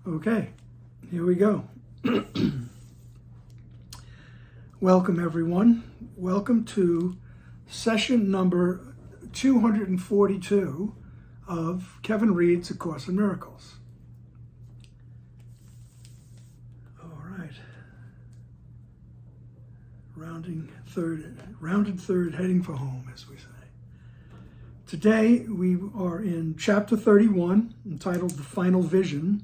Okay, here we go. Welcome, everyone. Welcome to session number 242 of Kevin Reads A Course in Miracles. All right. Rounded third, heading for home, as we say. Today, we are in chapter 31, entitled The Final Vision,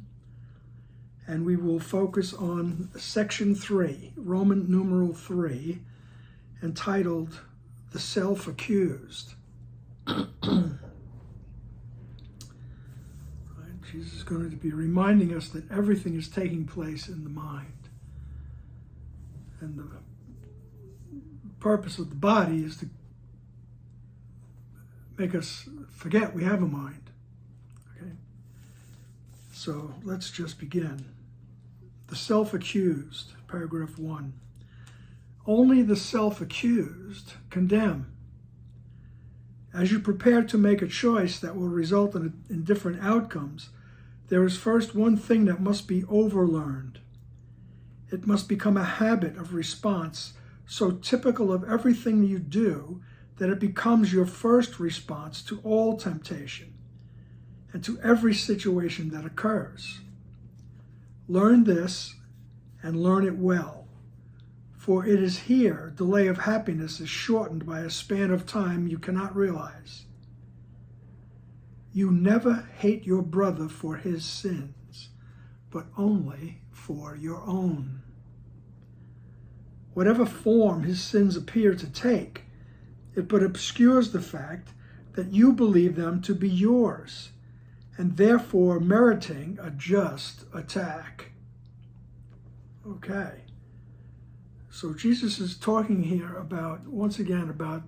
and we will focus on section 3, Roman numeral 3, entitled The Self-Accused. Right, Jesus is going to be reminding us that everything is taking place in the mind. And the purpose of the body is to make us forget we have a mind. Okay? So let's just begin. The self-accused, paragraph 1. Only the self-accused condemn. As you prepare to make a choice that will result in different outcomes, there is first one thing that must be overlearned. It must become a habit of response so typical of everything you do that it becomes your first response to all temptation and to every situation that occurs. Learn this and learn it well, for it is here delay of happiness is shortened by a span of time you cannot realize. You never hate your brother for his sins, but only for your own. Whatever form his sins appear to take, it but obscures the fact that you believe them to be yours, and therefore meriting a just attack. Okay. So Jesus is talking here about, once again, about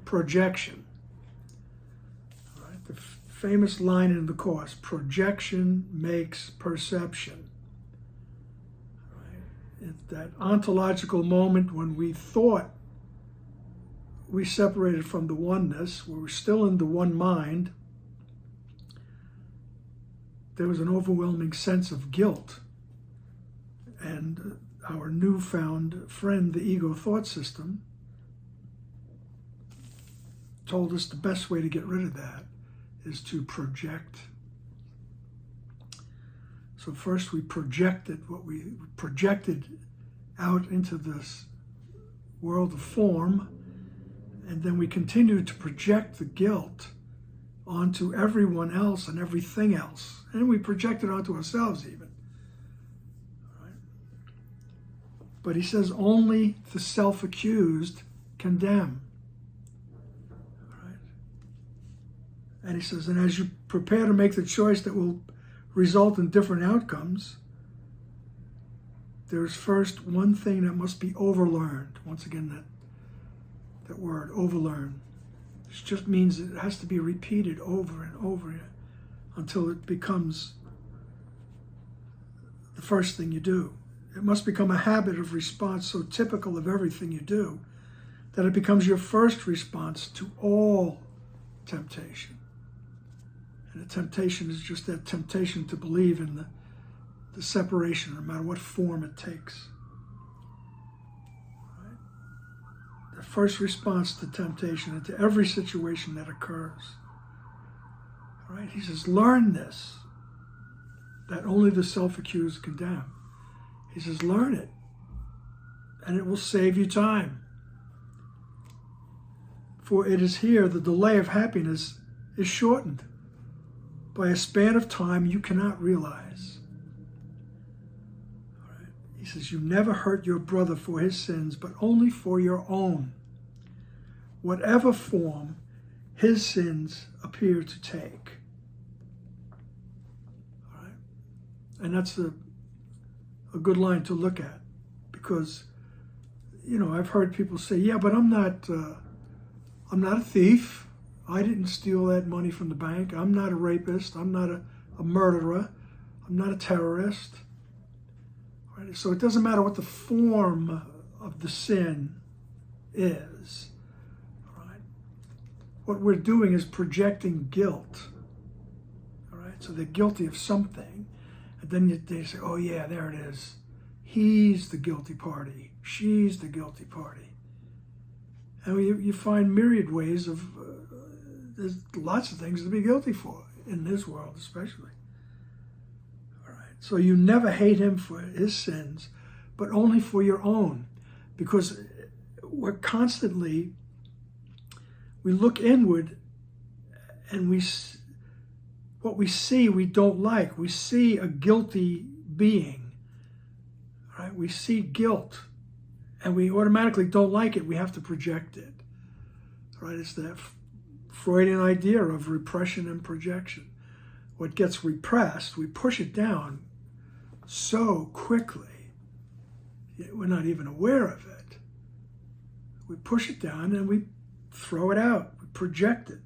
projection. All right, the famous line in the Course, projection makes perception. Right? At that ontological moment when we thought we separated from the oneness, we were still in the one mind, there was an overwhelming sense of guilt. And our newfound friend, the ego thought system, told us the best way to get rid of that is to project. So first we projected what we projected out into this world of form, and then we continued to project the guilt onto everyone else and everything else. And we projected onto ourselves even. Right? But he says only the self-accused condemn. Right? And he says, and as you prepare to make the choice that will result in different outcomes, there's first one thing that must be overlearned. Once again, that word, overlearn. It just means it has to be repeated over and over until it becomes the first thing you do. It must become a habit of response so typical of everything you do that it becomes your first response to all temptation. And the temptation is just that temptation to believe in the separation, no matter what form it takes. The first response to temptation and to every situation that occurs. All right? He says, learn this, that only the self-accused condemn. He says, learn it, and it will save you time. For it is here the delay of happiness is shortened by a span of time you cannot realize. He says, you never hurt your brother for his sins, but only for your own, whatever form his sins appear to take. All right? And that's a good line to look at, because, I've heard people say, yeah, but I'm not a thief. I didn't steal that money from the bank. I'm not a rapist. I'm not a murderer. I'm not a terrorist. So it doesn't matter what the form of the sin is. Right? What we're doing is projecting guilt. All right? So they're guilty of something. then they say, oh yeah, there it is. He's the guilty party. She's the guilty party. And you find myriad ways of, there's lots of things to be guilty for, in this world especially. All right. So you never hate him for his sins, but only for your own. Because we're constantly, we look inward and what we see we don't like. We see a guilty being, right? We see guilt and we automatically don't like it. We have to project it, right? It's that Freudian idea of repression and projection. What gets repressed, we push it down so quickly, we're not even aware of it. We push it down and we throw it out, we project it.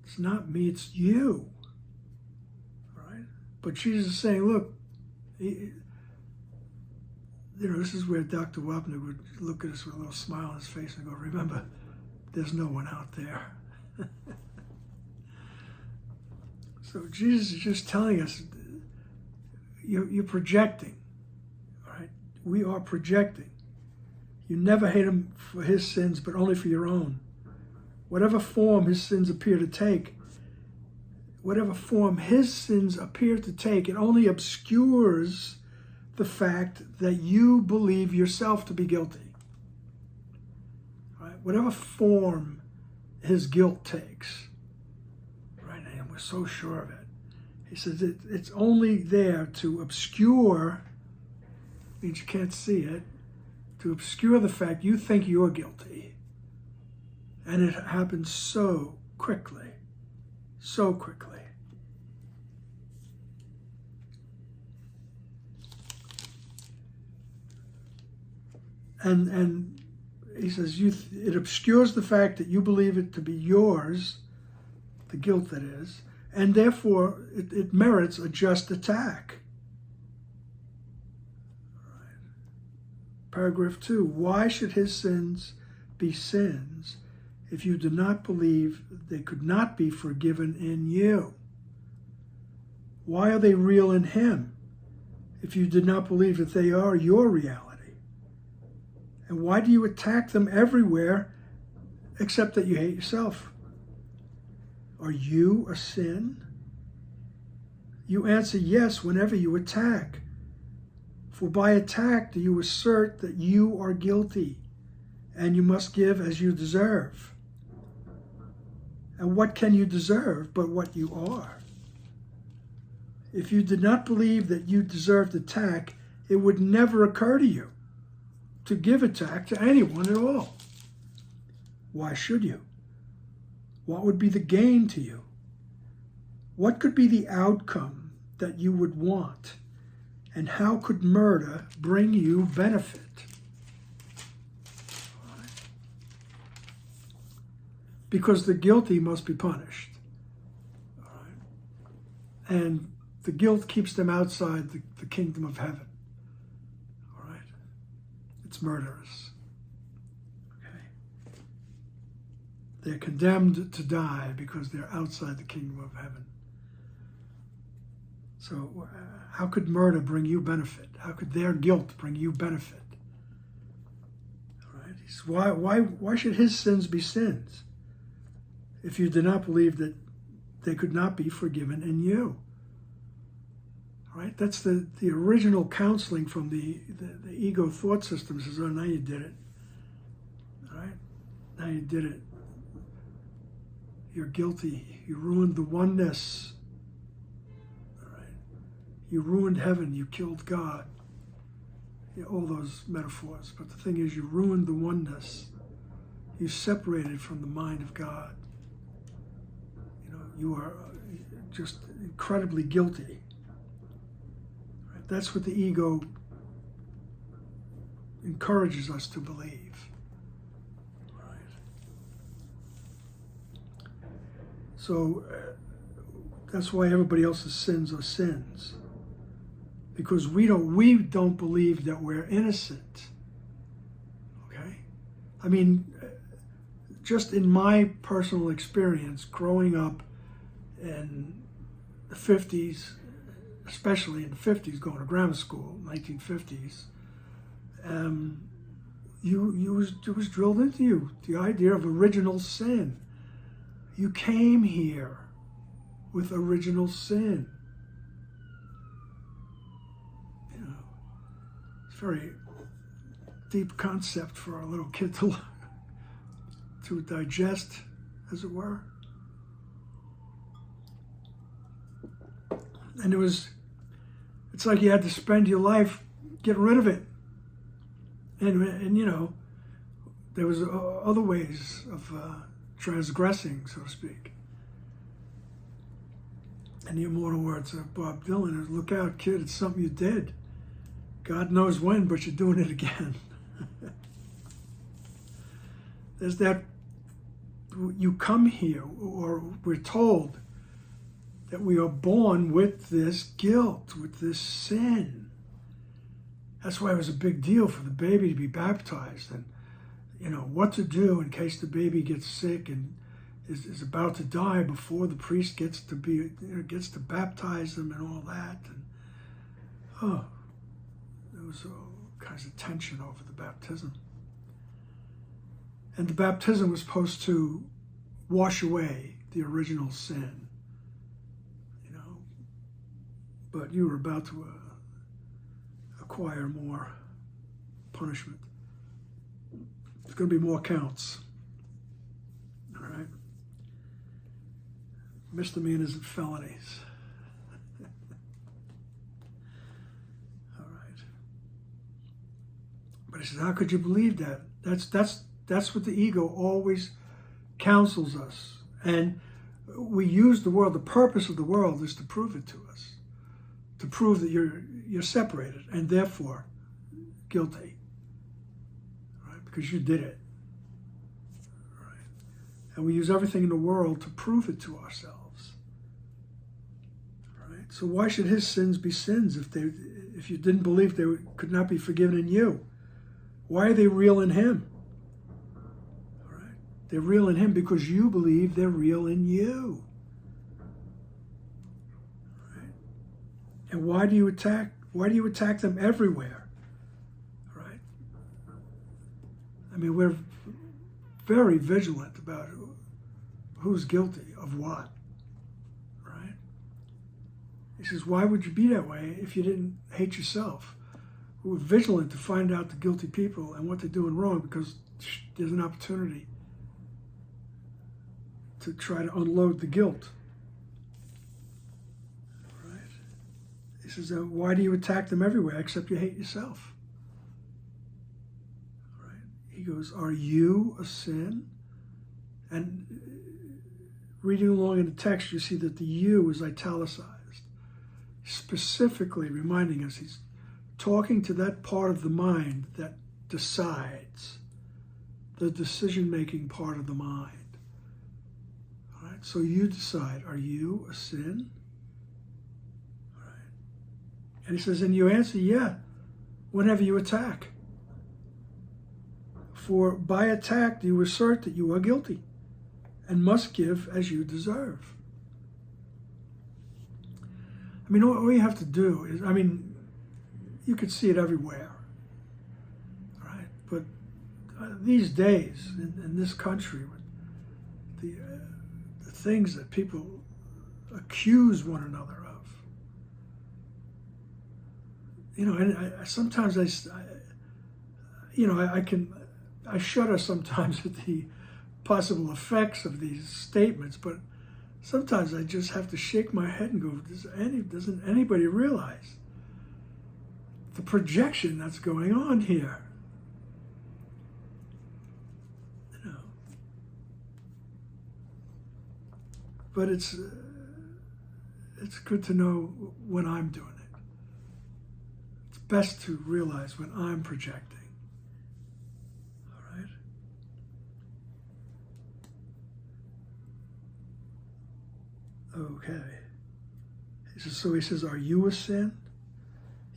It's not me, it's you. Right? But Jesus is saying, look, this is where Dr. Wapner would look at us with a little smile on his face and go, remember, there's no one out there. So Jesus is just telling us, you're projecting. Right? We are projecting. You never hate him for his sins, but only for your own. Whatever form his sins appear to take, it only obscures the fact that you believe yourself to be guilty. Right? Whatever form his guilt takes, right? And we're so sure of it. He says it's only there to obscure, means you can't see it, to obscure the fact you think you're guilty. And it happens so quickly, so quickly. And he says it obscures the fact that you believe it to be yours, the guilt that is, and therefore it merits a just attack. Right. Paragraph 2, why should his sins be sins if you do not believe they could not be forgiven in you? Why are they real in him if you did not believe that they are your reality? And why do you attack them everywhere except that you hate yourself? Are you a sin? You answer yes whenever you attack. For by attack do you assert that you are guilty, and you must give as you deserve. And what can you deserve but what you are? If you did not believe that you deserved attack, it would never occur to you to give attack to anyone at all. Why should you? What would be the gain to you? What could be the outcome that you would want? And how could murder bring you benefit? Because the guilty must be punished. All right? And the guilt keeps them outside the kingdom of heaven. All right? It's murderous. Okay? They're condemned to die because they're outside the kingdom of heaven. So how could murder bring you benefit? How could their guilt bring you benefit? All right? He says, why should his sins be sins if you do not believe that they could not be forgiven in you? All right? That's the original counseling from the ego thought system. Says, oh, now you did it. All right? Now you did it. You're guilty. You ruined the oneness. You ruined heaven, you killed God. All those metaphors. But the thing is, you ruined the oneness. You separated from the mind of God. You are just incredibly guilty. Right? That's what the ego encourages us to believe. Right? So that's why everybody else's sins are sins. Because we don't believe that we're innocent. Okay? I mean, just in my personal experience, growing up in the 50s, especially in the 50s, going to grammar school, 1950s, it was drilled into you, the idea of original sin. You came here with original sin. You know, it's a very deep concept for a little kid to digest, as it were. And it's like you had to spend your life getting rid of it. And you know, there was other ways of transgressing, so to speak. And the immortal words of Bob Dylan is, "Look out, kid, it's something you did. God knows when, but you're doing it again." There's that, you come here, or we're told that we are born with this guilt, with this sin. That's why it was a big deal for the baby to be baptized, and you know what to do in case the baby gets sick and is about to die before the priest gets to baptize them and all that. And there was all kinds of tension over the baptism. And the baptism was supposed to wash away the original sin, you know. But you were about to acquire more punishment. There's going to be more counts. All right? Misdemeanors and felonies. All right. But he says, how could you believe that? That's what the ego always counsels us. And we use the world, the purpose of the world is to prove it to us. To prove that you're separated and therefore guilty. Right? Because you did it. Right? And we use everything in the world to prove it to ourselves. Right? So why should his sins be sins if you didn't believe they could not be forgiven in you? Why are they real in him? They're real in him because you believe they're real in you. Right? And why do you attack them everywhere? Right? I mean, we're very vigilant about who's guilty of what. Right? He says, why would you be that way if you didn't hate yourself? We're vigilant to find out the guilty people and what they're doing wrong because there's an opportunity to try to unload the guilt. Right? He says, why do you attack them everywhere except you hate yourself? Right? He goes, are you a sin? And reading along in the text, you see that the you is italicized, specifically reminding us he's talking to that part of the mind that decides, the decision-making part of the mind. So you decide, are you a sin? Right. And he says, and you answer, yeah, whenever you attack. For by attack you assert that you are guilty and must give as you deserve. I mean, all you have to do is, I mean, you could see it everywhere, right? But these days in this country, with the things that people accuse one another of, you know, and sometimes I shudder sometimes at the possible effects of these statements, but sometimes I just have to shake my head and go, doesn't anybody realize the projection that's going on here? You know. But it's good to know when I'm doing it. It's best to realize when I'm projecting. All right? Okay. So he says, are you a sin?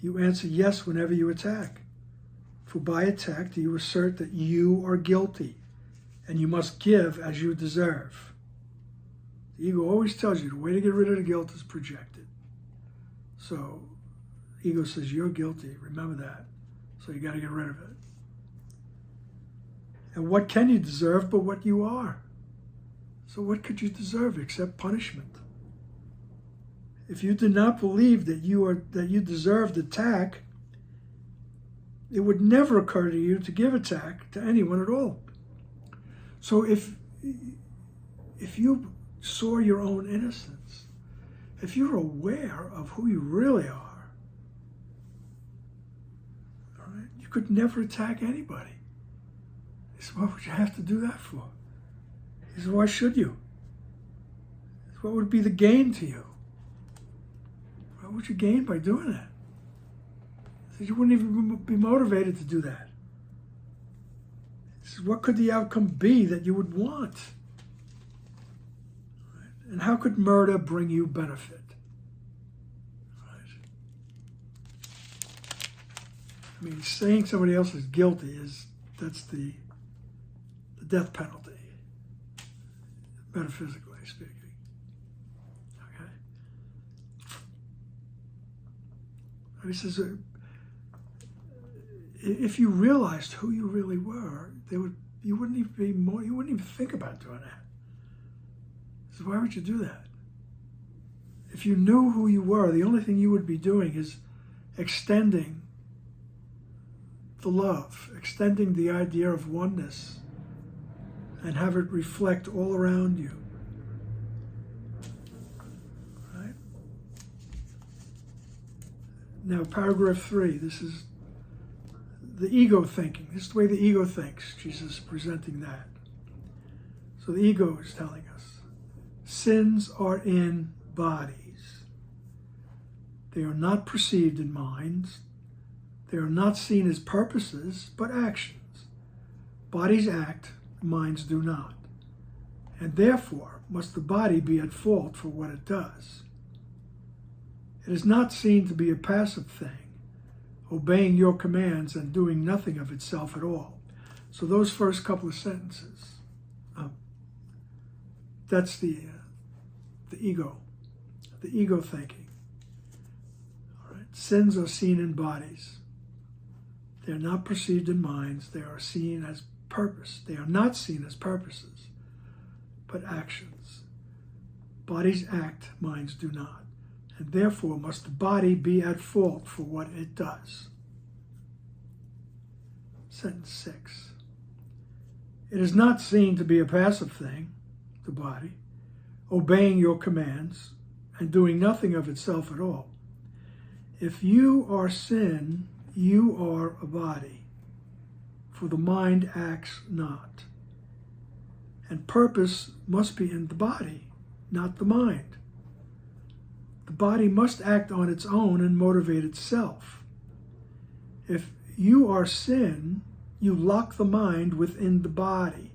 You answer yes whenever you attack. For by attack do you assert that you are guilty, and you must give as you deserve. The ego always tells you the way to get rid of the guilt is projected. So ego says, you're guilty. Remember that. So you got to get rid of it. And what can you deserve but what you are? So what could you deserve except punishment? If you did not believe that you deserved attack, it would never occur to you to give attack to anyone at all. So if you saw your own innocence, if you're aware of who you really are, all right, you could never attack anybody. So what would you have to do that for? He said, why should you? What would be the gain to you? What would you gain by doing that? He said, you wouldn't even be motivated to do that. He said, what could the outcome be that you would want? Right? And how could murder bring you benefit? Right? I mean, saying somebody else is guilty that's the death penalty, metaphysically speaking. Okay? And he says, if you realized who you really were, you wouldn't even think about doing that. So why would you do that? If you knew who you were, the only thing you would be doing is extending the love, extending the idea of oneness, and have it reflect all around you. Right? Now, paragraph 3, this is the ego thinking. This is the way the ego thinks. Jesus is presenting that. So the ego is telling us, sins are in bodies. They are not perceived in minds. They are not seen as purposes, but actions. Bodies act, minds do not. And therefore, must the body be at fault for what it does. It is not seen to be a passive thing, obeying your commands and doing nothing of itself at all. So those first couple of sentences, that's the ego thinking. All right. Sins are seen in bodies. They are not perceived in minds. They are seen as purpose. They are not seen as purposes, but actions. Bodies act, minds do not. And therefore must the body be at fault for what it does. Sentence 6. It is not seen to be a passive thing, the body, obeying your commands and doing nothing of itself at all. If you are sin, you are a body, for the mind acts not. And purpose must be in the body, not the mind. The body must act on its own and motivate itself. If you are sin, you lock the mind within the body,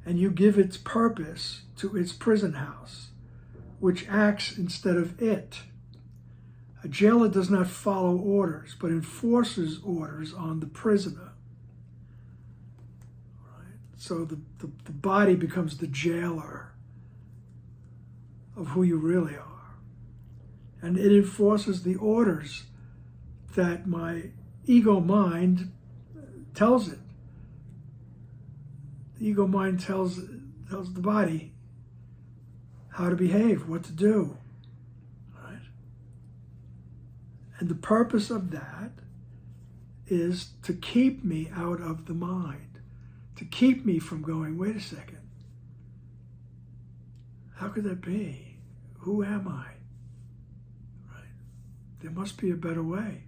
and you give its purpose to its prison house, which acts instead of it. A jailer does not follow orders, but enforces orders on the prisoner. Right? So the body becomes the jailer of who you really are. And it enforces the orders that my ego mind tells it. The ego mind tells the body how to behave, what to do. Right? And the purpose of that is to keep me out of the mind, to keep me from going, wait a second, how could that be? Who am I? Right? There must be a better way.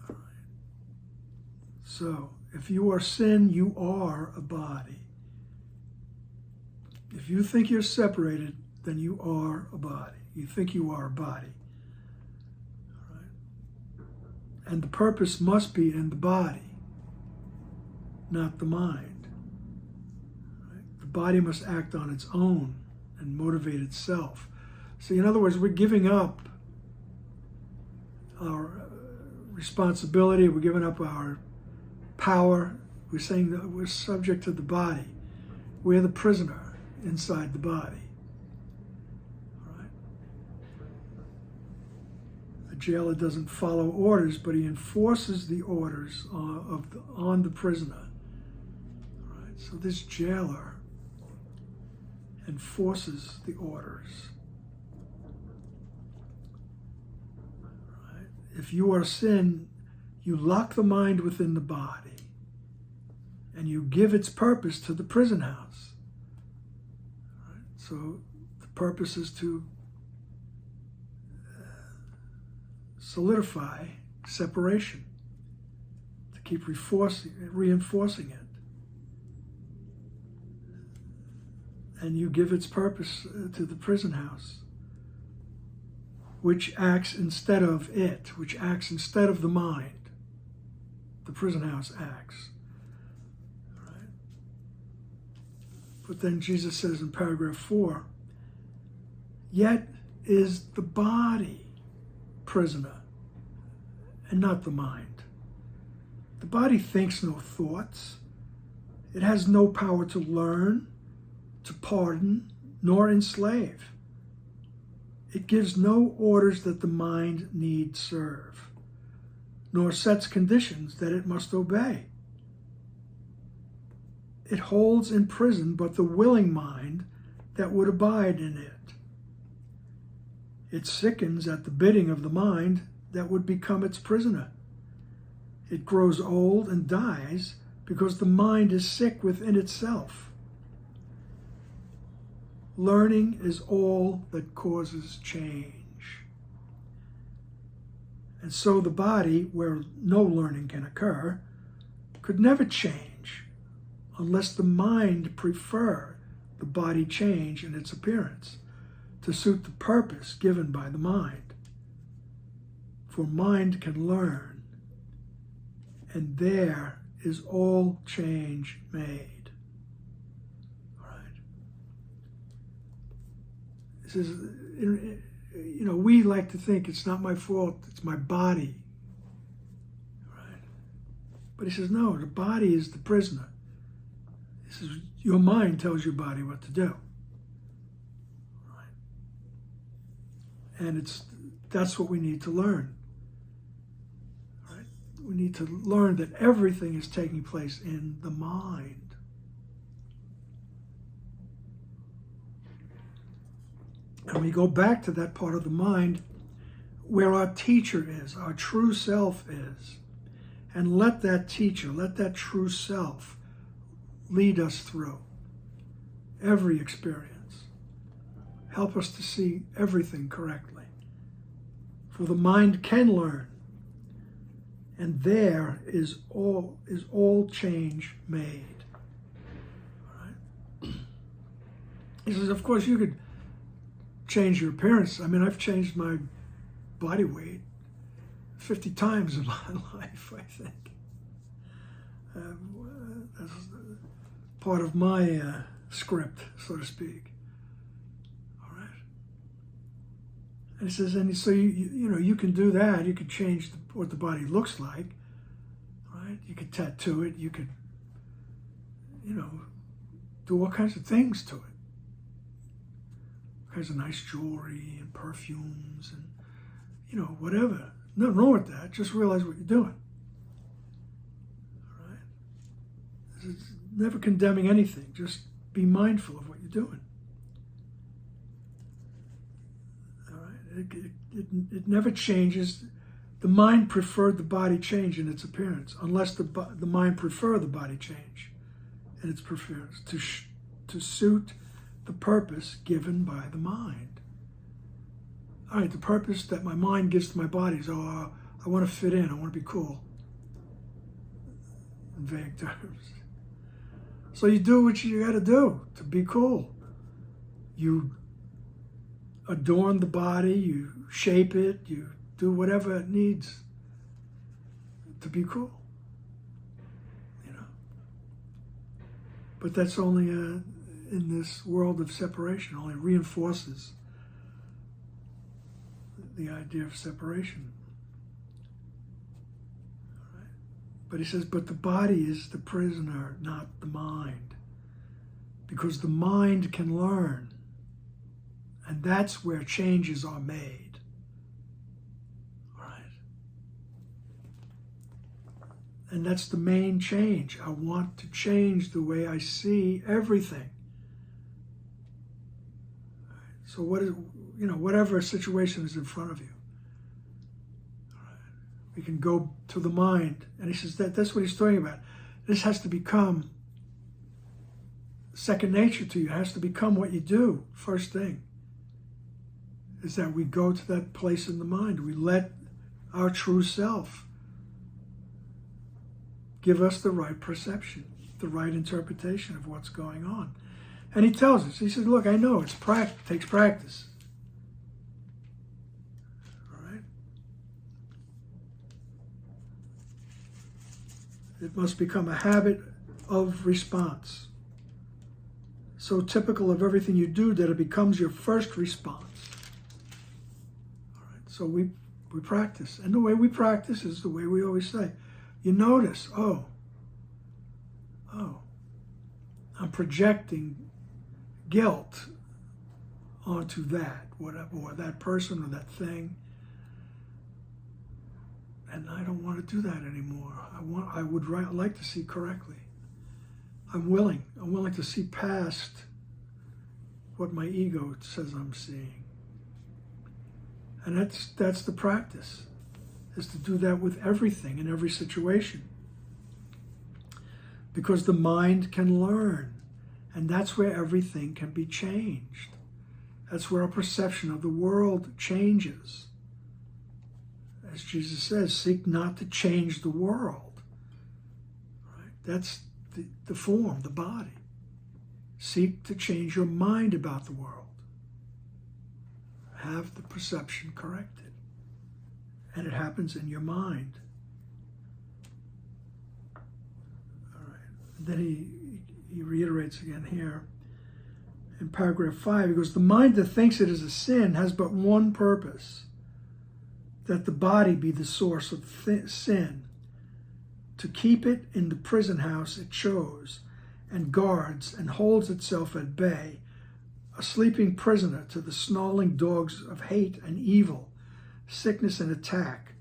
All right. So, if you are sin, you are a body. If you think you're separated, then you are a body. You think you are a body. All right? And the purpose must be in the body, not the mind. Right? The body must act on its own and motivate itself. So in other words, we're giving up our responsibility, we're giving up our power. We're saying that we're subject to the body. We're the prisoner inside the body. jailer doesn't follow orders, but he enforces the orders on the prisoner. All right, so this jailer enforces the orders. All right. If you are sin, you lock the mind within the body, and you give its purpose to the prison house. All right, so the purpose is to solidify separation, to keep reinforcing it. And you give its purpose to the prison house, which acts instead of it, which acts instead of the mind. The prison house acts. All right. But then Jesus says in paragraph 4, yet is the body prisoner and not the mind. The body thinks no thoughts. It has no power to learn, to pardon, nor enslave. It gives no orders that the mind need serve, nor sets conditions that it must obey. It holds in prison but the willing mind that would abide in it. It sickens at the bidding of the mind that would become its prisoner. It grows old and dies because the mind is sick within itself. Learning is all that causes change. And so the body, where no learning can occur, could never change unless the mind prefer the body change in its appearance to suit the purpose given by the mind. For mind can learn, and there is all change made. All right. This is, we like to think it's not my fault, it's my body. Right? But he says, no, the body is the prisoner. He says, your mind tells your body what to do. Right? And that's what we need to learn. Right? We need to learn that everything is taking place in the mind. And we go back to that part of the mind where our teacher is, our true self is. And let that teacher, let that true self lead us through every experience. Help us to see everything correctly. For the mind can learn, and there is all change made. All right? He says, of course, you could change your appearance. I mean, I've changed my body weight 50 times in my life, I think. That's part of my script, so to speak. All right. And he says, and so you can do that. You can change what the body looks like. Right? You could tattoo it. You could, do all kinds of things to it. All kinds of nice jewelry and perfumes and, whatever. Nothing wrong with that. Just realize what you're doing. All right? It's never condemning anything. Just be mindful of what you're doing. All right? It never changes. The mind preferred the body change in its appearance, unless the mind prefer the body change in its preference to suit the purpose given by the mind. All right, the purpose that my mind gives to my body is, I want to fit in, I want to be cool. In vague terms. So you do what you got to do to be cool. You adorn the body, you shape it, you do whatever it needs to be cool. But that's only in this world of separation, only reinforces the idea of separation. All right? But he says, but the body is the prisoner, not the mind. Because the mind can learn. And that's where changes are made. And that's the main change. I want to change the way I see everything. So whatever situation is in front of you, we can go to the mind. And he says that's what he's talking about. This has to become second nature to you. It has to become what you do. First thing is that we go to that place in the mind. We let our true self give us the right perception, the right interpretation of what's going on. And he tells us, he says, look, I know it takes practice. All right? It must become a habit of response. So typical of everything you do that it becomes your first response. All right? So we practice. And the way we practice is the way we always say. You notice, oh, I'm projecting guilt onto that, whatever, or that person or that thing. And I don't want to do that anymore. I would like to see correctly. I'm willing to see past what my ego says I'm seeing. And that's the practice, is to do that with everything in every situation. Because the mind can learn, and that's where everything can be changed. That's where our perception of the world changes. As Jesus says, seek not to change the world. Right? That's the form, the body. Seek to change your mind about the world. Have the perception corrected. And it happens in your mind. All right. And then he reiterates again here in paragraph 5. He goes, the mind that thinks it is a sin has but one purpose, that the body be the source of sin, to keep it in the prison house it chose, and guards and holds itself at bay, a sleeping prisoner to the snarling dogs of hate and evil, sickness and attack,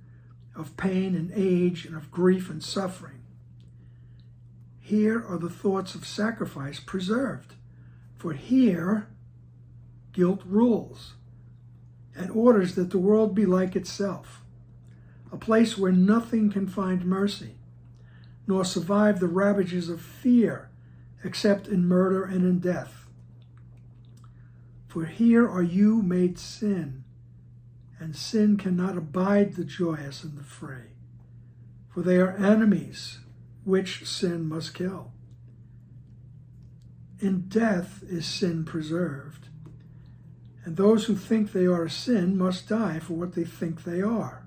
of pain and age, and of grief and suffering. Here are the thoughts of sacrifice preserved, for here guilt rules, and orders that the world be like itself, a place where nothing can find mercy, nor survive the ravages of fear, except in murder and in death. For here are you made sin, and sin cannot abide the joyous and the free, for they are enemies which sin must kill. In death is sin preserved, and those who think they are a sin must die for what they think they are.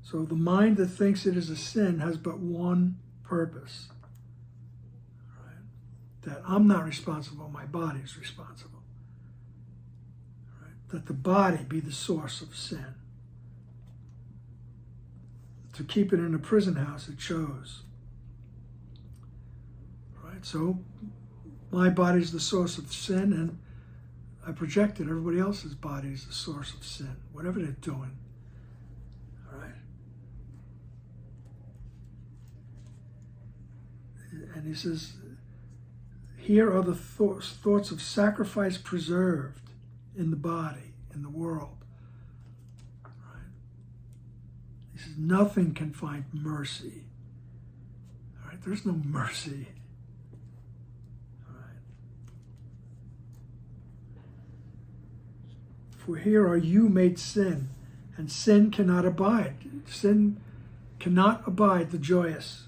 So the mind that thinks it is a sin has but one purpose. Right? That I'm not responsible, my body is responsible. Right? That the body be the source of sin. To keep it in a prison house it chose. Right? So my body is the source of sin, and I projected everybody else's body is the source of sin, whatever they're doing. And he says, here are the thoughts of sacrifice preserved in the body, in the world. Right? He says, nothing can find mercy. All right? There's no mercy. All right? For here are you made sin, and sin cannot abide. Sin cannot abide the joyous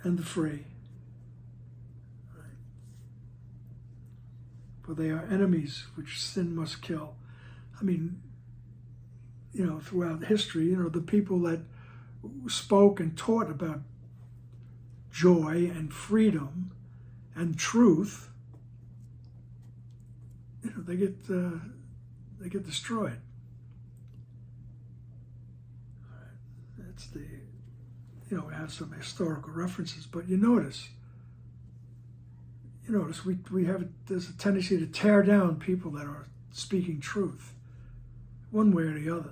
and the free. Right? For they are enemies which sin must kill. I mean, throughout history, the people that spoke and taught about joy and freedom and truth, they get destroyed. That's the. We have some historical references, but you notice there's a tendency to tear down people that are speaking truth. one way or the other,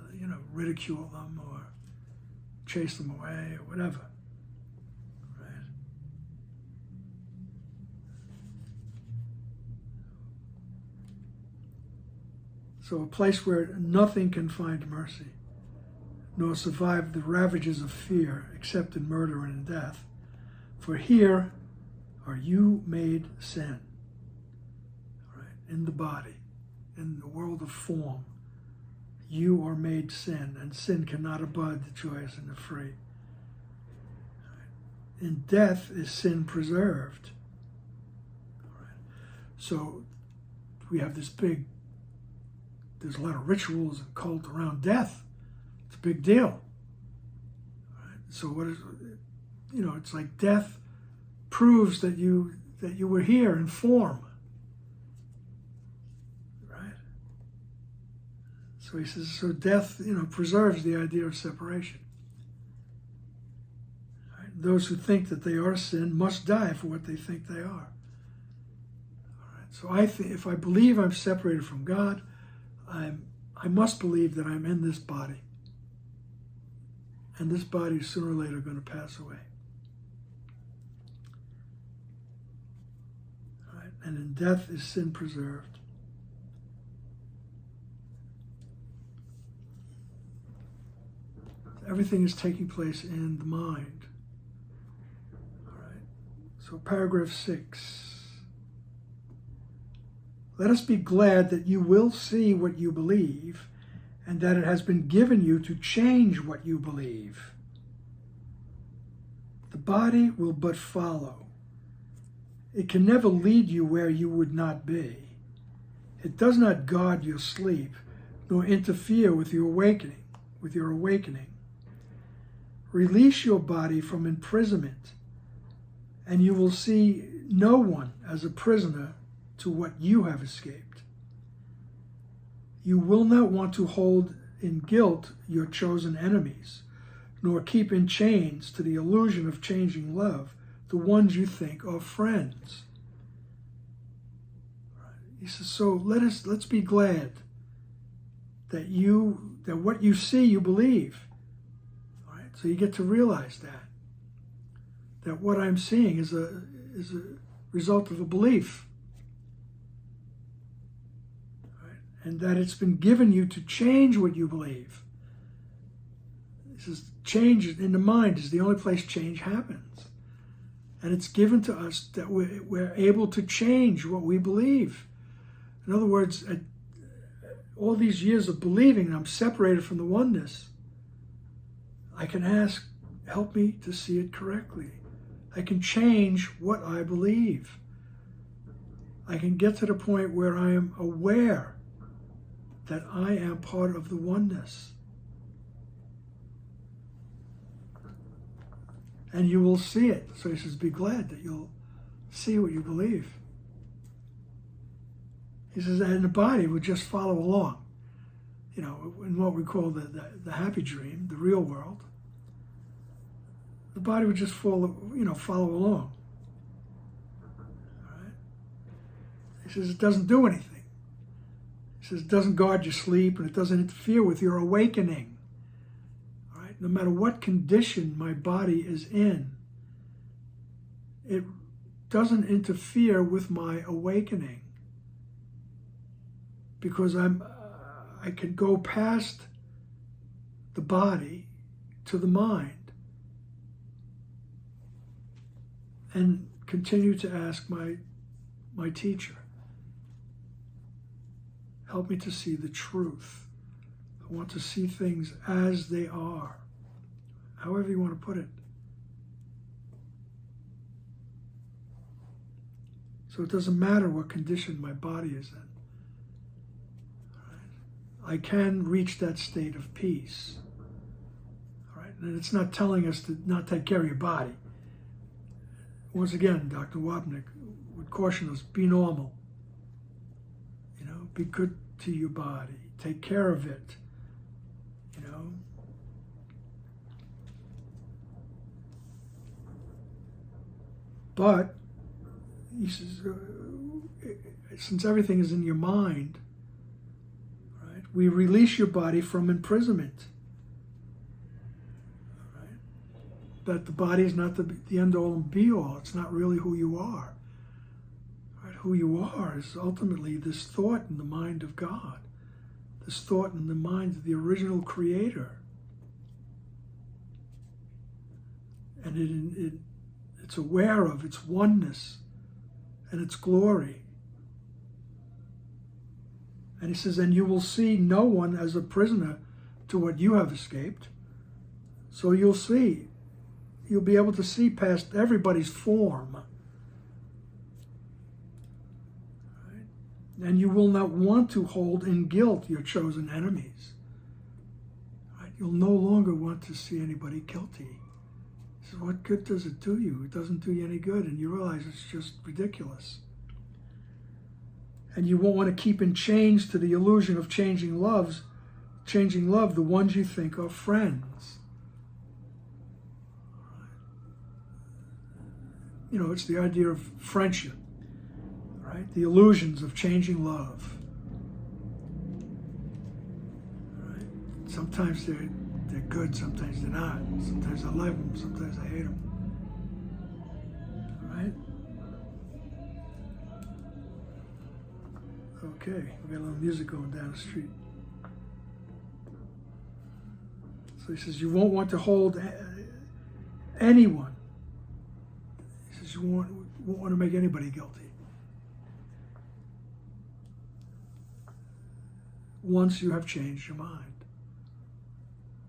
ridicule them or chase them away or whatever. Right? So a place where nothing can find mercy, nor survive the ravages of fear, except in murder and in death. For here are you made sin, right? In the body, in the world of form, you are made sin, and sin cannot abide the joyous and the free. In death is sin preserved. Right? So we have there's a lot of rituals and cult around death. It's a big deal. Right? So what is, it's like death proves that you were here in form. Right? So he says, so death, preserves the idea of separation. Right? Those who think that they are sin must die for what they think they are. All right? So if I believe I'm separated from God, I must believe that I'm in this body. And this body is sooner or later going to pass away. All right? And in death is sin preserved. Everything is taking place in the mind. All right. So paragraph 6. Let us be glad that you will see what you believe, and that it has been given you to change what you believe. The body will but follow. It can never lead you where you would not be. It does not guard your sleep, nor interfere with your awakening. Release your body from imprisonment, and you will see no one as a prisoner to what you have escaped. You will not want to hold in guilt your chosen enemies, nor keep in chains to the illusion of changing love the ones you think are friends. He says, so let's be glad that what you see, you believe. All right? So you get to realize that what I'm seeing is a result of a belief. And that it's been given you to change what you believe. He says change in the mind is the only place change happens. And it's given to us that we're able to change what we believe. In other words, all these years of believing I'm separated from the oneness, I can ask, help me to see it correctly. I can change what I believe. I can get to the point where I am aware that I am part of the oneness. And you will see it. So he says, be glad that you'll see what you believe. He says, and the body would just follow along. In what we call the happy dream, the real world. The body would just follow along. All right? He says, it doesn't do anything. He says it doesn't guard your sleep and it doesn't interfere with your awakening. All right? No matter what condition my body is in, it doesn't interfere with my awakening. Because I can go past the body to the mind and continue to ask my teacher, help me to see the truth. I want to see things as they are, however you want to put it. So it doesn't matter what condition my body is in. I can reach that state of peace. All right? And it's not telling us to not take care of your body. Once again, Dr. Wapnick would caution us, be normal. Be good to your body. Take care of it. But, he says, since everything is in your mind, right? We release your body from imprisonment. Right? That the body is not the end-all and be-all. It's not really who you are. Right? Who you are is ultimately this thought in the mind of God. This thought in the mind of the original Creator. And it's aware of its oneness and its glory. And he says, and you will see no one as a prisoner to what you have escaped. So you'll be able to see past everybody's form. Right? And you will not want to hold in guilt your chosen enemies. Right? You'll no longer want to see anybody guilty. He says, what good does it do you? It doesn't do you any good, and you realize it's just ridiculous. And you won't want to keep in chains to the illusion of changing love the ones you think are friends. You know, it's the idea of friendship, right? The illusions of changing love. Right? Sometimes they're good, sometimes they're not. Sometimes I like them, sometimes I hate them. Right? Okay, we got a little music going down the street. So he says, you won't want to hold anyone. He says, you won't want to make anybody guilty. Once you have changed your mind.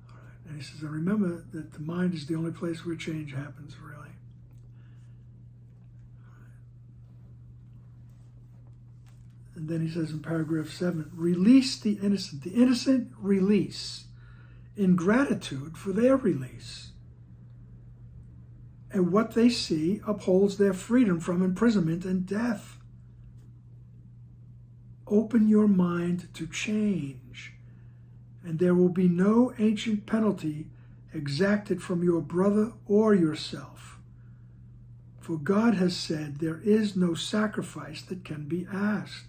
All right. And he says, and remember that the mind is the only place where change happens, really. And then he says in paragraph 7, release the innocent. The innocent release in gratitude for their release. And what they see upholds their freedom from imprisonment and death. Open your mind to change, and there will be no ancient penalty exacted from your brother or yourself. For God has said, there is no sacrifice that can be asked.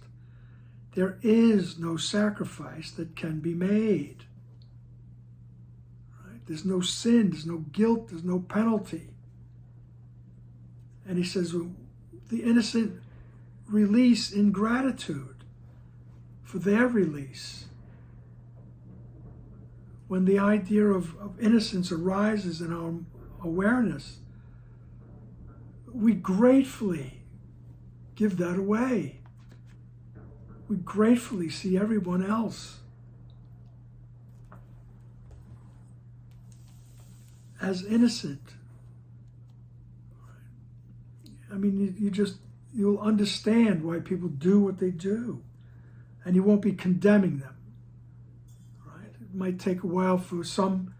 There is no sacrifice that can be made. Right? There's no sin, there's no guilt, there's no penalty. And he says, the innocent release in gratitude for their release. When the idea of innocence arises in our awareness, we gratefully give that away. We gratefully see everyone else as innocent. I mean, you'll understand why people do what they do, and you won't be condemning them. Right? It might take a while for some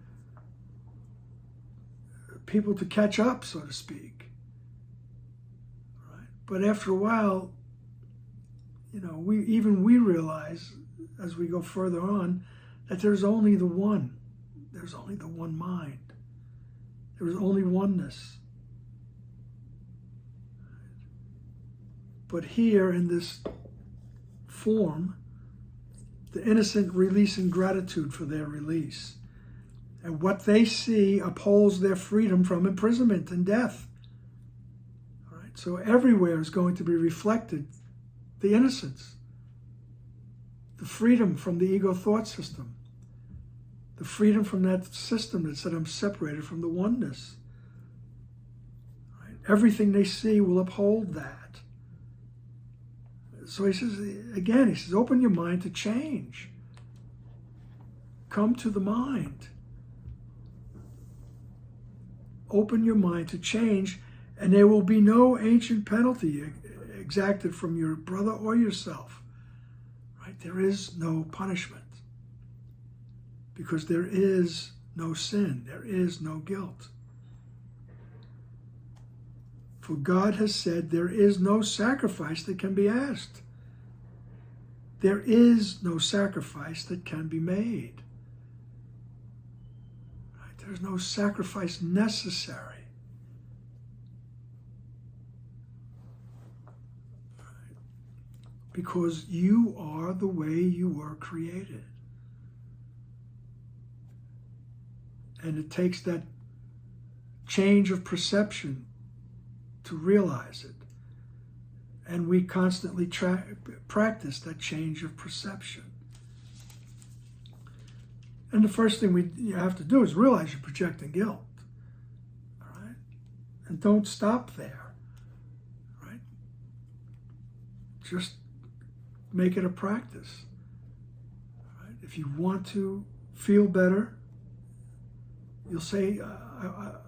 people to catch up, so to speak. Right? But after a while, you know, we realize as we go further on that there's only the one. There's only the one mind. There's only oneness. But here in this form, the innocent release in gratitude for their release. And what they see upholds their freedom from imprisonment and death. All right? So everywhere is going to be reflected the innocence, the freedom from the ego thought system, the freedom from that system that said I'm separated from the oneness. Right? Everything they see will uphold that. So he says, again, open your mind to change. Come to the mind. Open your mind to change, and there will be no ancient penalty exacted from your brother or yourself. Right? There is no punishment because there is no sin. There is no guilt. For God has said there is no sacrifice that can be asked. There is no sacrifice that can be made. Right? There's no sacrifice necessary. Because you are the way you were created. And it takes that change of perception to realize it. And we constantly practice that change of perception. And the first thing you have to do is realize you're projecting guilt. All right? And don't stop there. Right? Just make it a practice. All right? If you want to feel better, you'll say,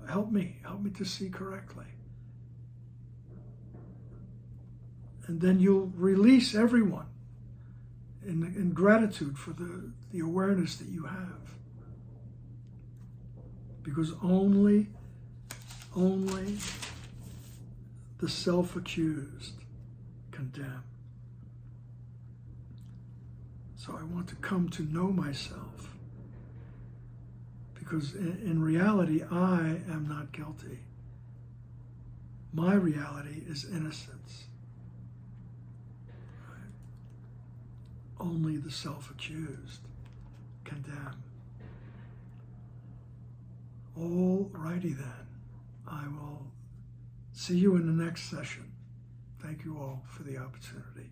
help me to see correctly. And then you'll release everyone in gratitude for the awareness that you have. Because only the self-accused condemn. So I want to come to know myself. Because in reality, I am not guilty. My reality is innocence. Right? Only the self-accused condemn. All righty then. I will see you in the next session. Thank you all for the opportunity.